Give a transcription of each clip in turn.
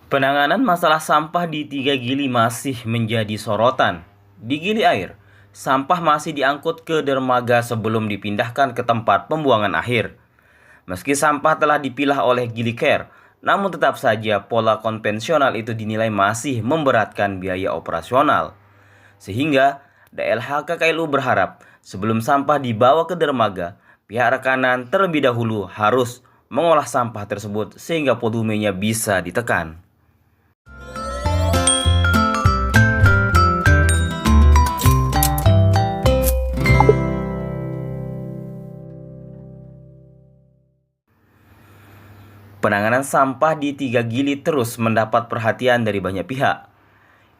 Penanganan masalah sampah di Tiga Gili masih menjadi sorotan. Di Gili Air, sampah masih diangkut ke dermaga sebelum dipindahkan ke tempat pembuangan akhir. Meski sampah telah dipilah oleh Gili Care, namun tetap saja pola konvensional itu dinilai masih memberatkan biaya operasional. Sehingga DLHK KLU berharap sebelum sampah dibawa ke dermaga, pihak rekanan terlebih dahulu harus mengolah sampah tersebut sehingga volumenya bisa ditekan. Penanganan sampah di Tiga Gili terus mendapat perhatian dari banyak pihak.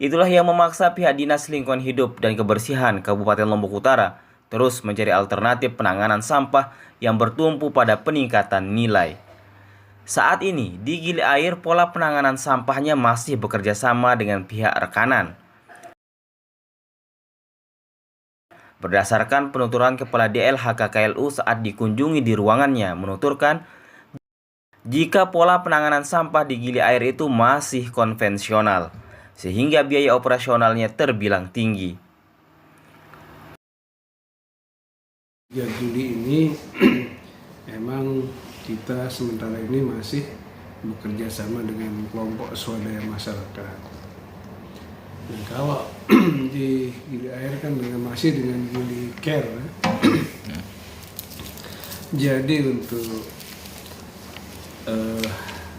Itulah yang memaksa pihak Dinas Lingkungan Hidup dan Kebersihan Kabupaten Lombok Utara terus mencari alternatif penanganan sampah yang bertumpu pada peningkatan nilai. Saat ini, di Gili Air pola penanganan sampahnya masih bekerja sama dengan pihak rekanan. Berdasarkan penuturan Kepala DLHK KLU saat dikunjungi di ruangannya, menuturkan jika pola penanganan sampah di Gili Air itu masih konvensional, sehingga biaya operasionalnya terbilang tinggi. 3 Juli ini memang kita sementara ini masih bekerja sama dengan kelompok swadaya masyarakat. Dan kalau di Gili Air kan masih dengan Gili Care. Jadi untuk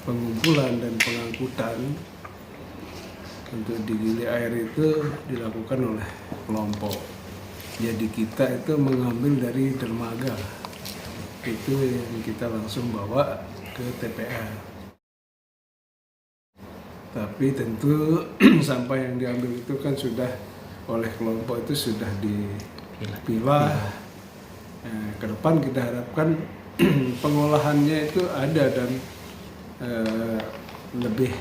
pengumpulan dan pengangkutan untuk di Gili Air itu dilakukan oleh kelompok. Jadi kita itu mengambil dari dermaga, itu yang kita langsung bawa ke TPA. Tapi tentu sampah yang diambil itu kan sudah oleh kelompok itu sudah dipilah. Ke depan kita harapkan pengolahannya itu ada dan lebih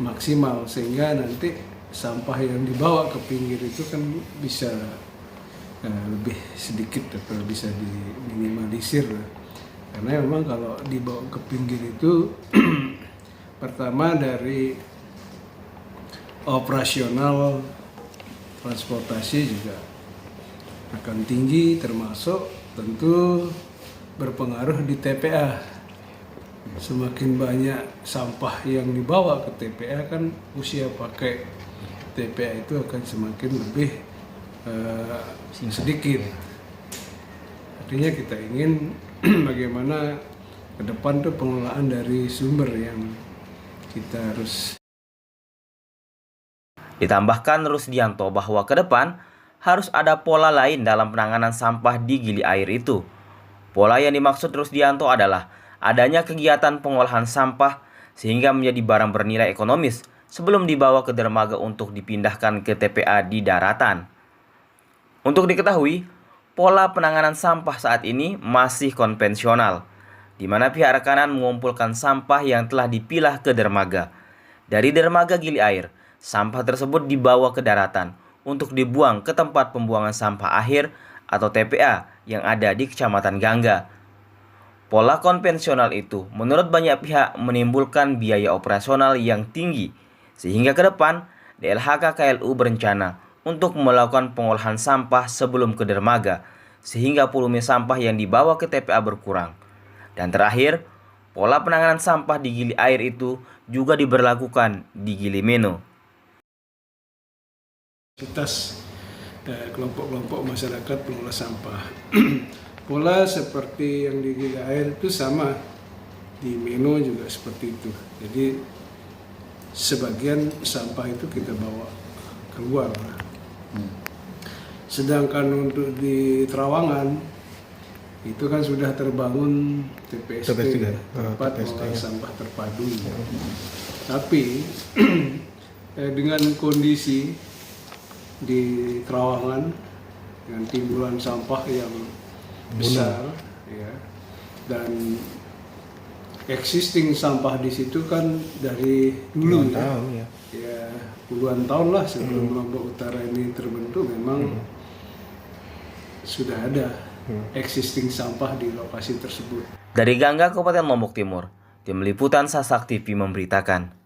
maksimal sehingga nanti sampah yang dibawa ke pinggir itu kan bisa lebih sedikit atau bisa diminimalisir. Karena memang kalau dibawa ke pinggir itu pertama dari operasional transportasi juga akan tinggi, termasuk tentu berpengaruh di TPA. Semakin banyak sampah yang dibawa ke TPA kan usia pakai TPA itu akan semakin lebih sedikit. Artinya kita ingin bagaimana ke depan tuh pengelolaan dari sumber yang kita harus. Ditambahkan Rusdianto bahwa ke depan harus ada pola lain dalam penanganan sampah di Gili Air itu. Pola yang dimaksud Rusdianto adalah adanya kegiatan pengolahan sampah sehingga menjadi barang bernilai ekonomis sebelum dibawa ke dermaga untuk dipindahkan ke TPA di daratan. Untuk diketahui, pola penanganan sampah saat ini masih konvensional, di mana pihak rekanan mengumpulkan sampah yang telah dipilah ke dermaga. Dari dermaga Gili Air, sampah tersebut dibawa ke daratan untuk dibuang ke tempat pembuangan sampah akhir atau TPA yang ada di Kecamatan Gangga. Pola konvensional itu menurut banyak pihak menimbulkan biaya operasional yang tinggi, sehingga ke depan DLHK KLU berencana untuk melakukan pengolahan sampah sebelum ke dermaga, sehingga volume sampah yang dibawa ke TPA berkurang. Dan terakhir, pola penanganan sampah di Gili Air itu juga diberlakukan di Gili Meno. Kelompok-kelompok masyarakat pengolah sampah. Pola seperti yang di Gili Air itu sama, di Meno juga seperti itu. Jadi sebagian sampah itu kita bawa keluar. Sedangkan untuk di Trawangan itu kan sudah terbangun TPST, tempat pengolahan sampah terpadu. Tapi dengan kondisi di Trawangan dengan timbulan sampah yang besar, ya, dan existing sampah di situ kan dari dulu ya, puluhan tahun lah sebelum Lombok Utara ini terbentuk memang sudah ada existing sampah di lokasi tersebut. Dari Gangga, Kabupaten Lombok Timur, Tim Liputan Sasak TV memberitakan.